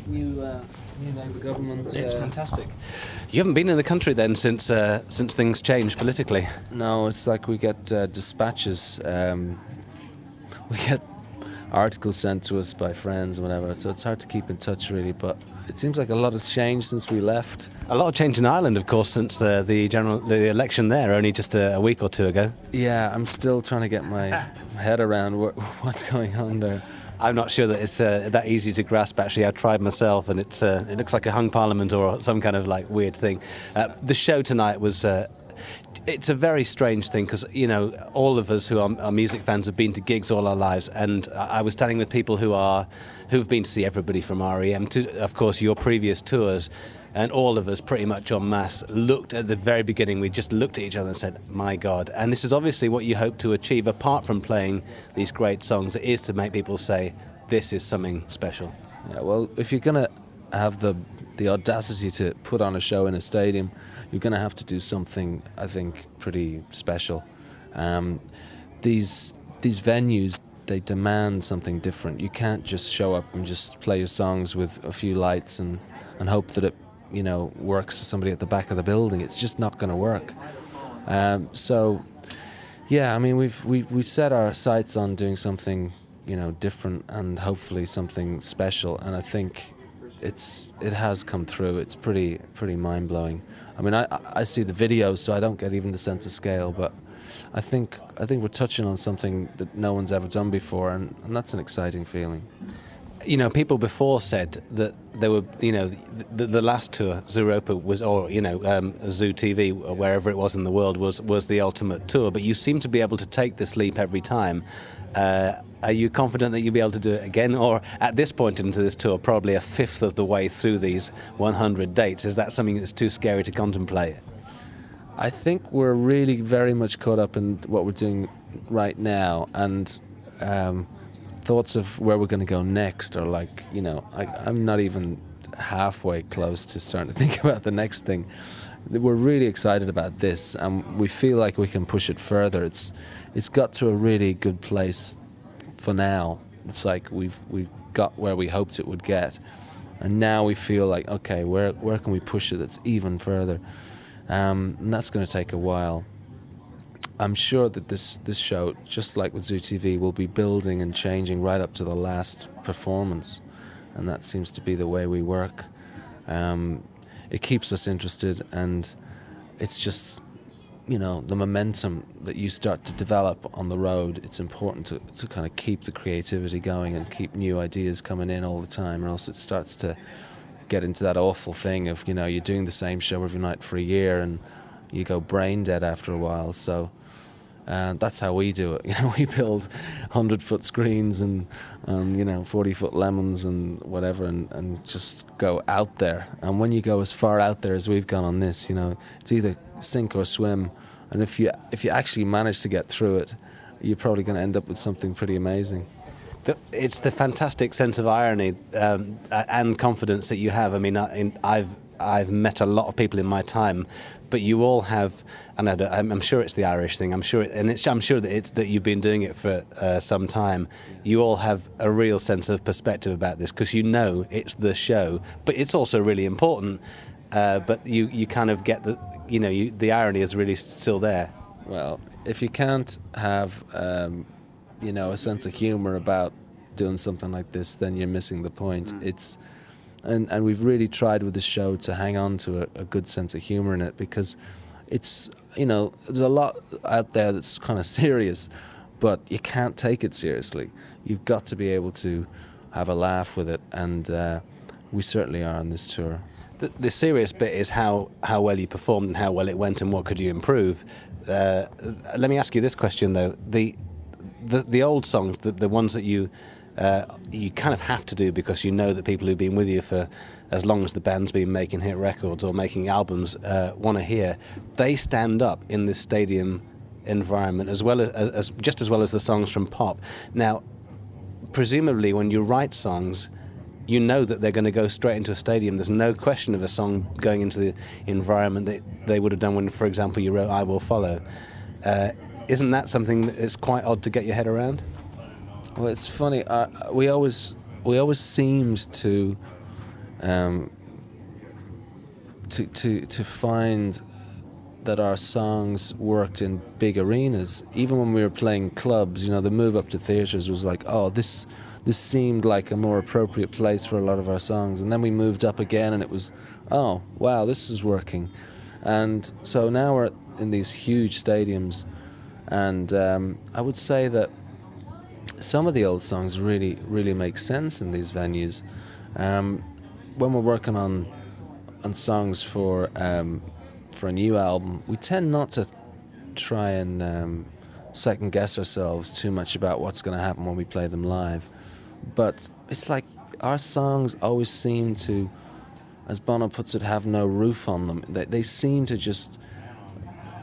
new Labour government. It's fantastic. You haven't been in the country then since things changed politically? No, it's like we get dispatches. We get articles sent to us by friends and whatever, so it's hard to keep in touch really, but it seems like a lot has changed since we left. A lot of change in Ireland, of course, since the election there only just a week or two ago. Yeah, I'm still trying to get my head around what's going on there. I'm not sure that it's that easy to grasp, actually. I tried myself, and it looks like a hung parliament or some kind of like weird thing. The show tonight was... It's a very strange thing because, you know, all of us who are music fans have been to gigs all our lives, and I was standing with people who've been to see everybody from REM to, of course, your previous tours, and all of us pretty much en masse looked at the very beginning. We just looked at each other and said, my God. And this is obviously what you hope to achieve, apart from playing these great songs. It is to make people say, this is something special. Yeah, well, if you're going to have the audacity to put on a show in a stadium, you're going to have to do something, I think, pretty special. These venues, they demand something different. You can't just show up and just play your songs with a few lights and hope that it, you know, works for somebody at the back of the building. It's just not going to work. So, yeah, I mean, we set our sights on doing something, you know, different and hopefully something special. And I think it has come through. It's pretty mind-blowing. I mean, I see the videos, so I don't get even the sense of scale, but I think we're touching on something that no one's ever done before, and that's an exciting feeling. You know, people before said that there were, you know, the last tour, Zooropa was, or, you know, Zoo TV, or wherever it was in the world, was the ultimate tour, but you seem to be able to take this leap every time. Are you confident that you'll be able to do it again? Or at this point into this tour, probably a fifth of the way through these 100 dates, is that something that's too scary to contemplate? I think we're really very much caught up in what we're doing right now, and thoughts of where we're going to go next are like, you know, I'm not even halfway close to starting to think about the next thing. We're really excited about this, and we feel like we can push it further. It's got to a really good place for now. It's like we've got where we hoped it would get, and now we feel like, okay, where can we push it that's even further? And that's going to take a while. I'm sure that this show, just like with Zoo TV, will be building and changing right up to the last performance, and that seems to be the way we work. It keeps us interested, and it's just, you know, the momentum that you start to develop on the road. It's important to kind of keep the creativity going and keep new ideas coming in all the time, or else it starts to get into that awful thing of, you know, you're doing the same show every night for a year and you go brain dead after a while. So that's how we do it. You know, we build 100-foot screens and you know, 40-foot lemons and whatever, and just go out there. And when you go as far out there as we've gone on this, you know, it's either sink or swim. And if you actually manage to get through it, you're probably going to end up with something pretty amazing. It's the fantastic sense of irony and confidence that you have. I mean, I've met a lot of people in my time, but you all have, and I'm sure it's the Irish thing. I'm sure that you've been doing it for some time. You all have a real sense of perspective about this, because you know it's the show, but it's also really important. But you kind of get the irony is really still there. Well, if you can't have you know, a sense of humour about doing something like this, then you're missing the point. And we've really tried with the show to hang on to a good sense of humour in it, because it's, you know, there's a lot out there that's kind of serious, but you can't take it seriously. You've got to be able to have a laugh with it, and we certainly are on this tour. The serious bit is how well you performed and how well it went and what could you improve. Let me ask you this question, though. The old songs, the ones that you kind of have to do because you know that people who've been with you for as long as the band's been making hit records or making albums want to hear, they stand up in this stadium environment as well as just as well as the songs from pop. Now, presumably when you write songs, you know that they're going to go straight into a stadium. There's no question of a song going into the environment that they would have done when, for example, you wrote I Will Follow. Isn't that something that is quite odd to get your head around? Well, it's funny. We always seemed to um, to find that our songs worked in big arenas. Even when we were playing clubs, you know, the move up to theatres was like, oh, this seemed like a more appropriate place for a lot of our songs. And then we moved up again, and it was, oh, wow, this is working. And so now we're in these huge stadiums, and I would say that some of the old songs really, really make sense in these venues. When we're working on songs for a new album, we tend not to try and second guess ourselves too much about what's going to happen when we play them live. But it's like our songs always seem to, as Bono puts it, have no roof on them. They seem to just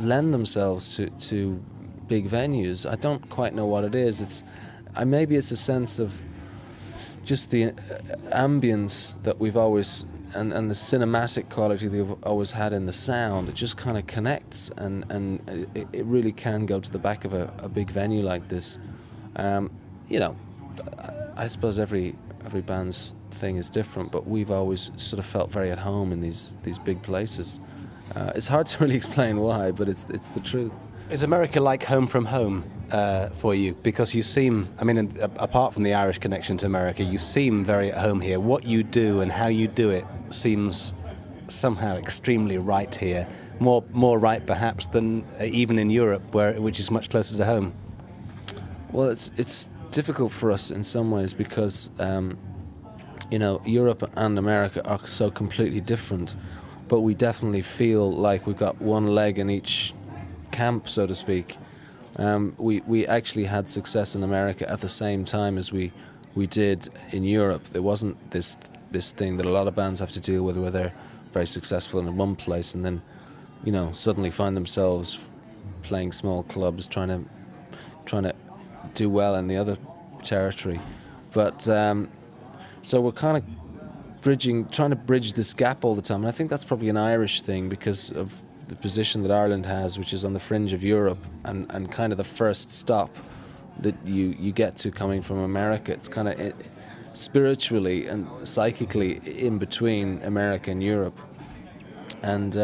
lend themselves to big venues. I don't quite know what it is. Maybe it's a sense of just the ambience that we've always, and the cinematic quality that we've always had in the sound. It just kind of connects, and it really can go to the back of a big venue like this. You know, I suppose every band's thing is different, but we've always sort of felt very at home in these big places. It's hard to really explain why, but it's the truth. Is America like home from home for you? Because you seem, I mean, apart from the Irish connection to America, you seem very at home here. What you do and how you do it seems somehow extremely right here. More right perhaps than even in Europe, which is much closer to home. Well, it's difficult for us in some ways because you know, Europe and America are so completely different, but we definitely feel like we've got one leg in each camp, so to speak. We actually had success in America at the same time as we did in Europe. There wasn't this thing that a lot of bands have to deal with, where they're very successful in one place and then, you know, suddenly find themselves playing small clubs, trying to do well in the other territory. But so we're kind of trying to bridge this gap all the time, and I think that's probably an Irish thing because of the position that Ireland has, which is on the fringe of Europe and kind of the first stop that you get to coming from America. It's kind of spiritually and psychically in between America and Europe, and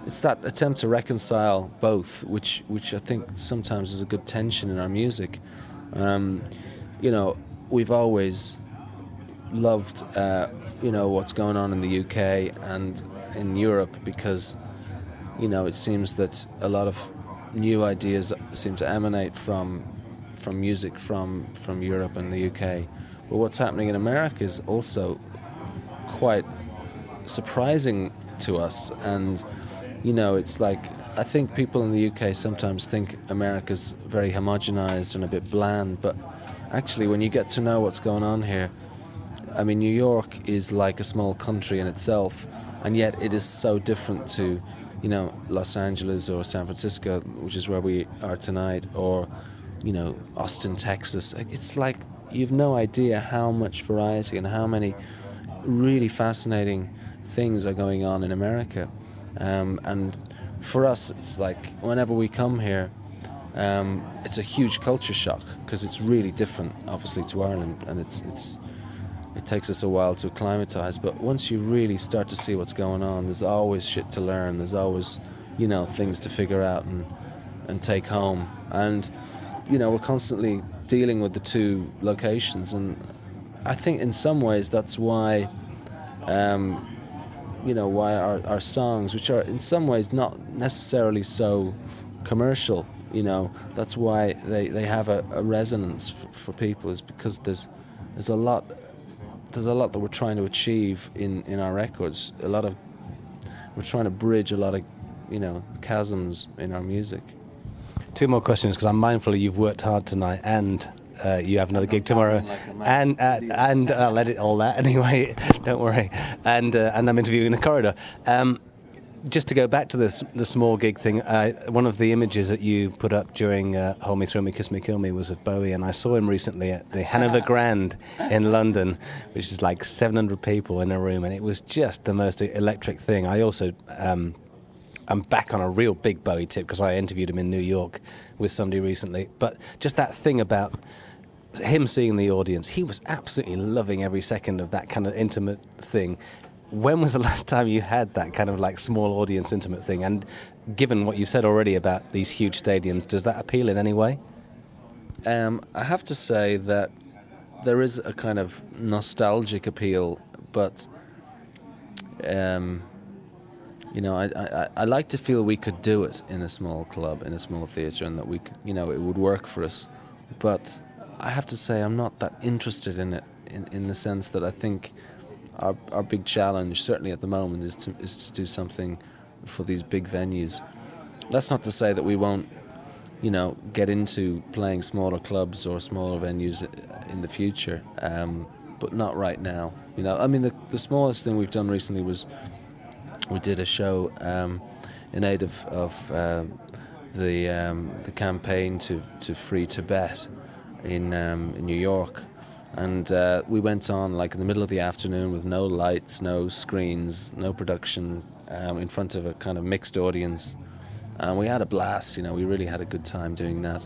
it's that attempt to reconcile both, which I think sometimes is a good tension in our music. You know, we've always loved you know, what's going on in the UK and in Europe, because, you know, it seems that a lot of new ideas seem to emanate from music from Europe and the UK. But what's happening in America is also quite surprising to us, and, you know, it's like, I think people in the UK sometimes think America's very homogenized and a bit bland, but actually when you get to know what's going on here, I mean, New York is like a small country in itself, and yet it is so different to, you know, Los Angeles or San Francisco, which is where we are tonight, or, you know, Austin, Texas. It's like you've no idea how much variety and how many really fascinating things are going on in America. And for us, it's like whenever we come here, it's a huge culture shock because it's really different, obviously, to Ireland, and it takes us a while to acclimatise. But once you really start to see what's going on, there's always shit to learn. There's always, you know, things to figure out and take home. And, you know, we're constantly dealing with the two locations, and I think in some ways that's why, you know, why our songs, which are in some ways not necessarily so commercial, you know, that's why they have a resonance for people, is because there's a lot that we're trying to achieve in our records. We're trying to bridge a lot of, you know, chasms in our music. Two more questions, because I'm mindful you've worked hard tonight and you have another gig tomorrow, and I'll edit all that anyway. Don't worry. And I'm interviewing in the corridor. Just to go back to the small gig thing, one of the images that you put up during Hold Me, Thrill Me, Kiss Me, Kill Me was of Bowie, and I saw him recently at the Hanover Grand in London, which is like 700 people in a room, and it was just the most electric thing. I also I'm back on a real big Bowie tip because I interviewed him in New York with somebody recently, but just that thing about him seeing the audience, he was absolutely loving every second of that kind of intimate thing. When was the last time you had that kind of like small audience intimate thing? And given what you said already about these huge stadiums, does that appeal in any way? I have to say that there is a kind of nostalgic appeal, but I like to feel we could do it in a small club, in a small theatre, and that we could, it would work for us. But I have to say I'm not that interested in it, in the sense that I think our big challenge, certainly at the moment, is to do something for these big venues. That's not to say that we won't, get into playing smaller clubs or smaller venues in the future, but not right now. The smallest thing we've done recently was we did a show in aid of the campaign to free Tibet in New York, and we went on like in the middle of the afternoon with no lights, no screens, no production, in front of a kind of mixed audience. And we had a blast, we really had a good time doing that.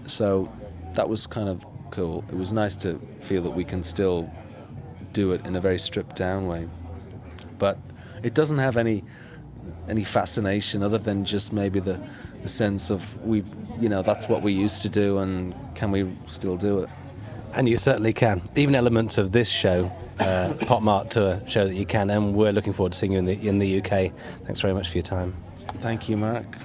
So that was kind of cool. It was nice to feel that we can still do it in a very stripped down way. But it doesn't have any fascination other than just maybe the sense of that's what we used to do, and can we still do it? And you certainly can. Even elements of this show, Popmart tour, show that you can, and we're looking forward to seeing you in the UK. Thanks very much for your time. Thank you, Mark.